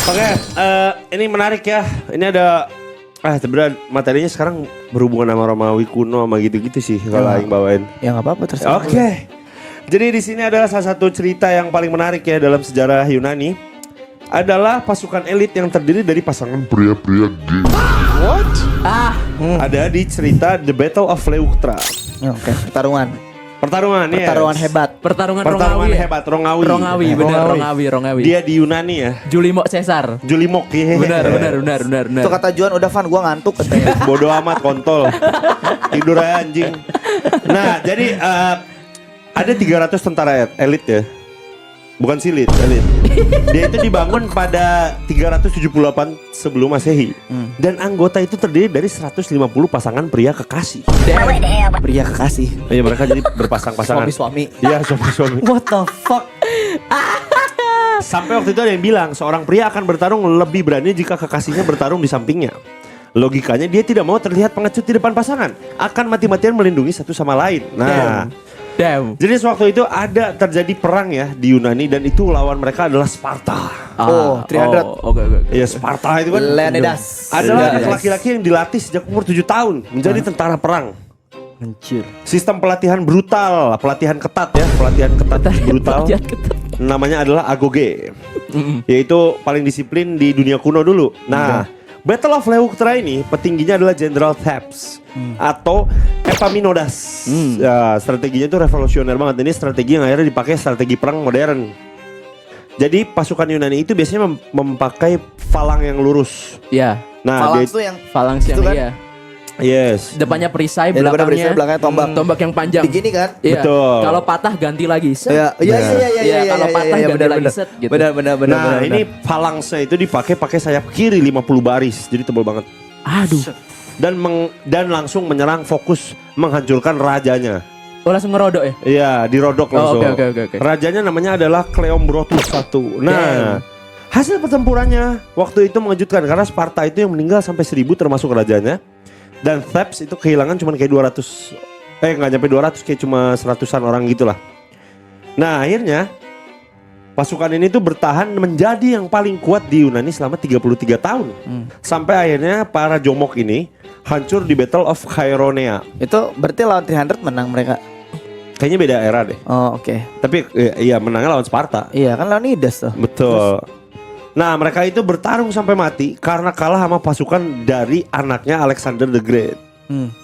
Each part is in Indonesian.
Oke, ini menarik ya. Ini ada sebenarnya materinya sekarang berhubungan sama Romawi kuno sama gitu-gitu sih kalau aing bawain. Ya nggak apa-apa terserah. Oke. Jadi di sini adalah salah satu cerita yang paling menarik ya dalam sejarah Yunani. Adalah pasukan elit yang terdiri dari pasangan pria-pria gay. What? Ada di cerita The Battle of Leuctra. Oke, pertarungan hebat. Pertarungan Pertarungan Rongawi. hebat, Rongawi. Rongawi, benar Rongawi. Dia di Yunani ya. Julimo Caesar. Julimok ya. Benar. Itu kata Juan, udah Van gua ngantuk katanya. Bodoh amat kontol. Tidur aja anjing. Nah, jadi ada 300 tentara elit ya. Bukan silit, elit. Dia itu dibangun pada 378 sebelum Masehi. Dan anggota itu terdiri dari 150 pasangan pria kekasih. Pria kekasih. Iya, mereka jadi berpasang-pasangan. Suami-suami. Iya, suami-suami. What the fuck? Sampai waktu itu ada yang bilang seorang pria akan bertarung lebih berani jika kekasihnya bertarung di sampingnya. Logikanya dia tidak mau terlihat pengecut di depan pasangan, akan mati-matian melindungi satu sama lain. Nah, Damn. jadi sewaktu itu ada terjadi perang ya di Yunani dan itu lawan mereka adalah Sparta. Oh, 300. Oke. Iya, Sparta itu kan Leonidas. adalah Leonidas. laki-laki yang dilatih sejak umur 7 tahun menjadi tentara perang. Anjir. Sistem pelatihan brutal, pelatihan ketat ya, pelatihan ketat brutal. Pelatihan ketat. Namanya adalah agoge. Yaitu paling disiplin di dunia kuno dulu. Nah, Battle of Leuctra ini petingginya adalah Jenderal Thebes atau Epaminondas. Ya, strateginya itu revolusioner banget. Ini strategi yang akhirnya dipakai strategi perang modern. Jadi pasukan Yunani itu biasanya memakai falang yang lurus. Ya, Nah, Falang dia, tuh yang falangs yang Itu kan? iya. yes. Depannya perisai, Ya, depannya belakangnya perisai, belakangnya tombak. Tombak yang panjang. begini kan? Iya. Betul. Kalau patah ganti lagi. Set. Iya, Kalau patah ganti lagi set gitu. Benar. Nah, ini falangsnya itu dipakai pakai sayap kiri 50 baris. Jadi tebal banget. Aduh. Dan langsung menyerang fokus menghancurkan rajanya. Oh, langsung ngerodok ya? Iya, dirodok langsung. Oke. Rajanya namanya adalah Cleombrotus I. Nah, hasil pertempurannya waktu itu mengejutkan karena Sparta itu yang meninggal sampai 1000 termasuk rajanya. Dan Thebes itu kehilangan cuma kayak 200, nggak nyampe 200, kayak cuma 100-an orang gitulah. Nah, akhirnya pasukan ini tuh bertahan menjadi yang paling kuat di Yunani selama 33 tahun. Sampai akhirnya para jomok ini hancur di Battle of Chaeronea. Itu berarti lawan 300 menang mereka. Kayaknya beda era deh. Oh, oke. Tapi iya menangnya lawan Sparta. Iya, kan Leonidas tuh. Betul. Nah, mereka itu bertarung sampai mati karena kalah sama pasukan dari anaknya Alexander the Great.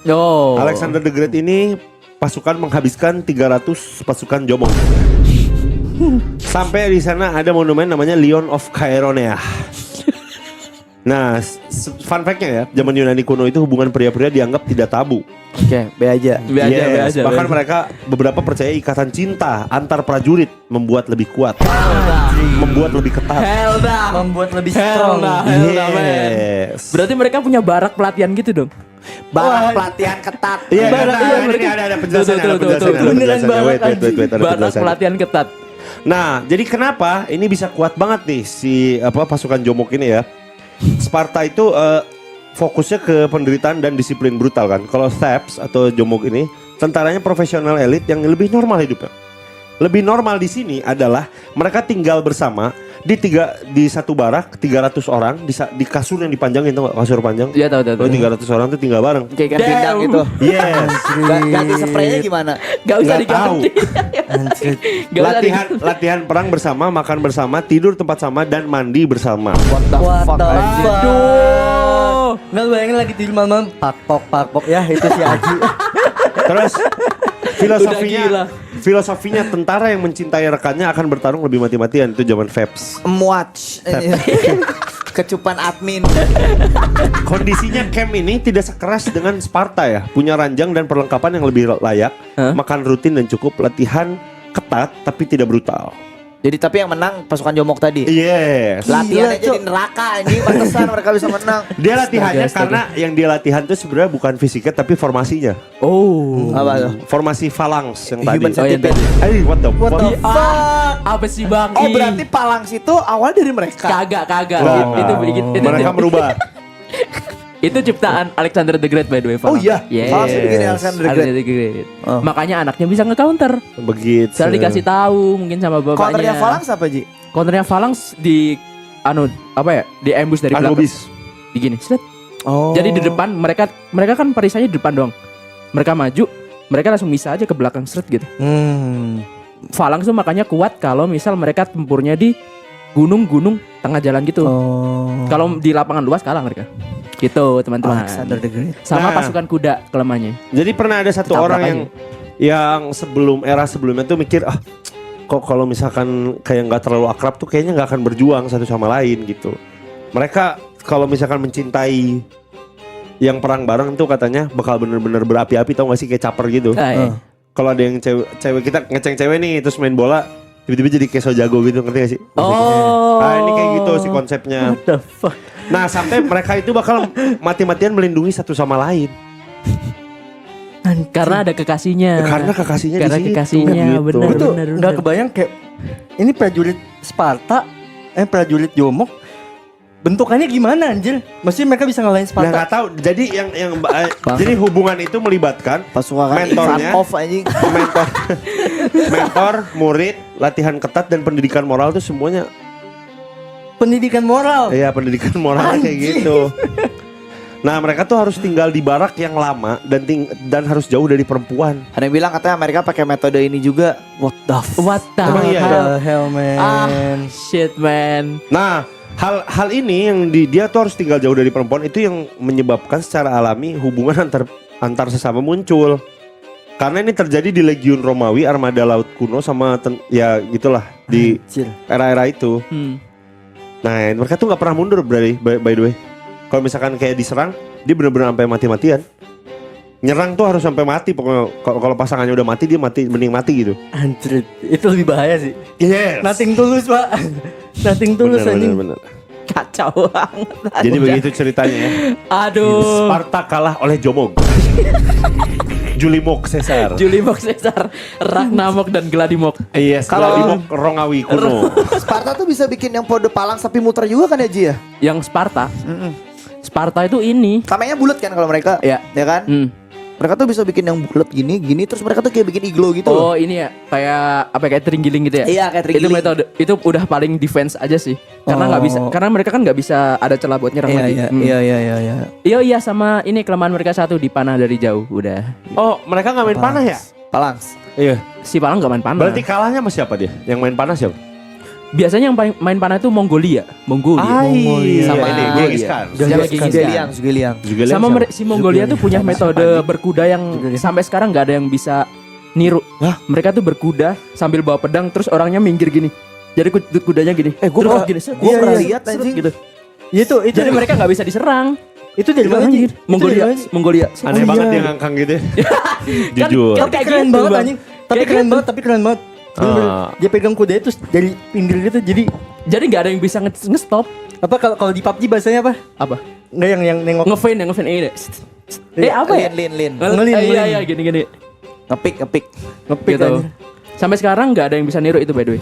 Oh. Alexander the Great ini pasukan menghabiskan 300 pasukan jomong. Sampai di sana ada monumen namanya Lion of Chaeronea. Nah, fun fact-nya ya, zaman Yunani kuno itu hubungan pria-pria dianggap tidak tabu. Oke, be aja. Bahkan mereka beberapa percaya ikatan cinta antar prajurit membuat lebih kuat, membuat lebih ketat. Membuat lebih Hell strong. nah, Yes. Berarti mereka punya barak pelatihan gitu dong? Barak pelatihan ketat. Iya, Barak, iya, ini mereka- ada penjelasannya, Tuh, ada penjelasannya, ada beneran penjelasannya. barak Wait, ada Barak penjelasannya. pelatihan ketat. Nah, jadi kenapa ini bisa kuat banget nih si pasukan jomok ini ya? Sparta itu fokusnya ke penderitaan dan disiplin brutal kan. Kalau Thebes atau jomok ini tentaranya profesional elit yang lebih normal hidupnya. Lebih normal di sini adalah mereka tinggal bersama di satu barak 300 orang di kasur yang dipanjangin, tau gak kasur panjang? Iya, tahu. Kalau 300 orang tuh tinggal bareng. Kayak ganti pindang gitu. Yes. Ganti spraynya gimana? Gak usah Nggak tahu. diganti. Gak usah diganti. Latihan perang bersama, makan bersama, tidur tempat sama dan mandi bersama. What the fuck anjir. Aduh. Nggak bayangin lagi tidur malam pakpok ya itu si Aji. Terus Udah filosofinya tentara yang mencintai rekannya akan bertarung lebih mati-matian, itu zaman Thebes. Muach. Kecupan admin. Kondisinya camp ini tidak sekeras dengan Sparta ya, punya ranjang dan perlengkapan yang lebih layak, makan rutin dan cukup, latihan ketat tapi tidak brutal. Jadi tapi yang menang pasukan jomok tadi. Yes. Latihannya jadi neraka anjing, pantesan mereka bisa menang. Dia latihannya Astaga. karena yang dia latihan tuh sebenarnya bukan fisiknya tapi formasinya. Oh. Apa tuh? Formasi phalanx yang Human tadi. Oh, yang centipede. tadi. What the What fuck? the fuck? Apa sih Bang? Oh berarti palangs itu awal dari mereka. Kagak. Wah, Itu mereka merubah. Itu ciptaan Alexander the Great by the way. Oh iya? Yes. Falangs itu bikin Alexander the Great. Oh. Makanya anaknya bisa nge-counter. Begitu. Saya dikasih tahu mungkin sama bapaknya. Counternya falangs apa Ji? Counternya Phalanx di di ambush dari belakang. Agrobis. Begini, set. Oh. Jadi di depan mereka kan perisainya di depan dong. Mereka maju, mereka langsung bisa aja ke belakang seret gitu. Phalanx tuh makanya kuat kalau misal mereka tempurnya di gunung-gunung tengah jalan gitu. Kalau di lapangan luas kalah mereka. Gitu, teman-teman. Alexander the Great. Sama Nah. pasukan kuda kelemahannya. Jadi pernah ada satu Tabrak orang yang sebelumnya tuh mikir kok kalau misalkan kayak nggak terlalu akrab tuh kayaknya nggak akan berjuang satu sama lain gitu. Mereka kalau misalkan mencintai yang perang bareng tuh katanya bakal bener-bener berapi-api, tau gak sih, kayak caper gitu. Kalau ada yang cewek kita ngeceng cewek nih terus main bola tiba-tiba jadi kayak so jago gitu, ngerti gak sih? Oh. Nah ini kayak gitu sih konsepnya. What the fuck? Nah sampai mereka itu bakal mati-matian melindungi satu sama lain. Karena ada kekasihnya. Karena kekasihnya Karena di situ. kekasihnya, gitu. bener. Gue tuh nggak kebayang kayak ini prajurit Sparta, prajurit Jomok, bentukannya gimana anjir? Maksudnya mereka bisa ngalahin Nah Sparta? nggak tahu. Jadi jadi hubungan itu melibatkan Pasukan mentornya, off anjing. mentor, murid, latihan ketat dan pendidikan moral tuh semuanya. Pendidikan moral. Iya pendidikan moral kayak gitu. Nah mereka tuh harus tinggal di barak yang lama dan harus jauh dari perempuan. Ada yang bilang katanya Amerika pakai metode ini juga. What the What the Emang iya, hell? The hell man. Shit man. Nah hal ini yang dia tuh harus tinggal jauh dari perempuan itu yang menyebabkan secara alami hubungan antar sesama muncul. Karena ini terjadi di Legiun Romawi, armada laut kuno sama ya gitulah di Anjir. era-era itu. Nah mereka tuh nggak pernah mundur by the way. Kalau misalkan kayak diserang, dia bener-bener sampai mati-matian. Nyerang tuh harus sampai mati. Pokoknya kalau pasangannya udah mati, dia mending mati gitu. Anjir, itu lebih bahaya sih. Yes. Nothing tulus, Pak. Nothing tulus anjing. Bener. Kacau banget. Jadi begitu ceritanya ya. Aduh. Sparta kalah oleh Jomog. Julimok Caesar. Julimok Caesar, Ragnamok dan Gladimok. Yes, Kalau- Gladimok Romawi kuno. Psparta tuh bisa bikin yang pode palang sapi muter juga kan ya Ji ya? Yang Sparta. Sparta itu ini. Tamengnya bulat kan kalau mereka. Ya. Ya kan? Mereka tuh bisa bikin yang bulat gini terus mereka tuh kayak bikin iglo gitu loh. Oh ini ya kayak terenggiling gitu ya? Iya, kayak Itu terenggiling. metode itu udah paling defense aja sih. Karena nggak bisa, karena mereka kan nggak bisa ada celah buat nyerang lagi. Iya. Iya sama ini kelemahan mereka satu dipanah dari jauh udah. Oh, mereka nggak main panah ya? Palangs. Iya. Si Palang nggak main panah. Berarti kalahnya sama siapa dia? Yang main panah siapa? Biasanya yang main panah itu Mongolia. Sama Sama ini iya. Genghis Khan. Zugeliang. Sama si Mongolia tuh punya metode berkuda yang sampai sekarang nggak ada yang bisa niru. Mereka tuh berkuda sambil bawa pedang terus orangnya minggir gini. Jadi kudanya gini. Gua gini. pernah lihat anjing. Gitu. Itu Jadi mereka nggak bisa diserang. itu dari mana Ji? Mongolia. Aneh banget dia ngangkang gitu. Jujur. Kan Tapi kayak keren gitu, banget Bang. anjing. Tapi Kayak keren gitu. banget, tapi keren banget. Bener-bener. Dia pegang kuda itu dari pinggir gitu jadi Jadi nggak ada yang bisa nge-stop. apa kalau di PUBG bahasanya apa? Apa? Enggak yang nengok. Nge-feint ini. Apa ya? Lin. Iya gini. Ngepik. Ngepik Gitu. anjing. Sampai sekarang nggak ada yang bisa niru itu by the way.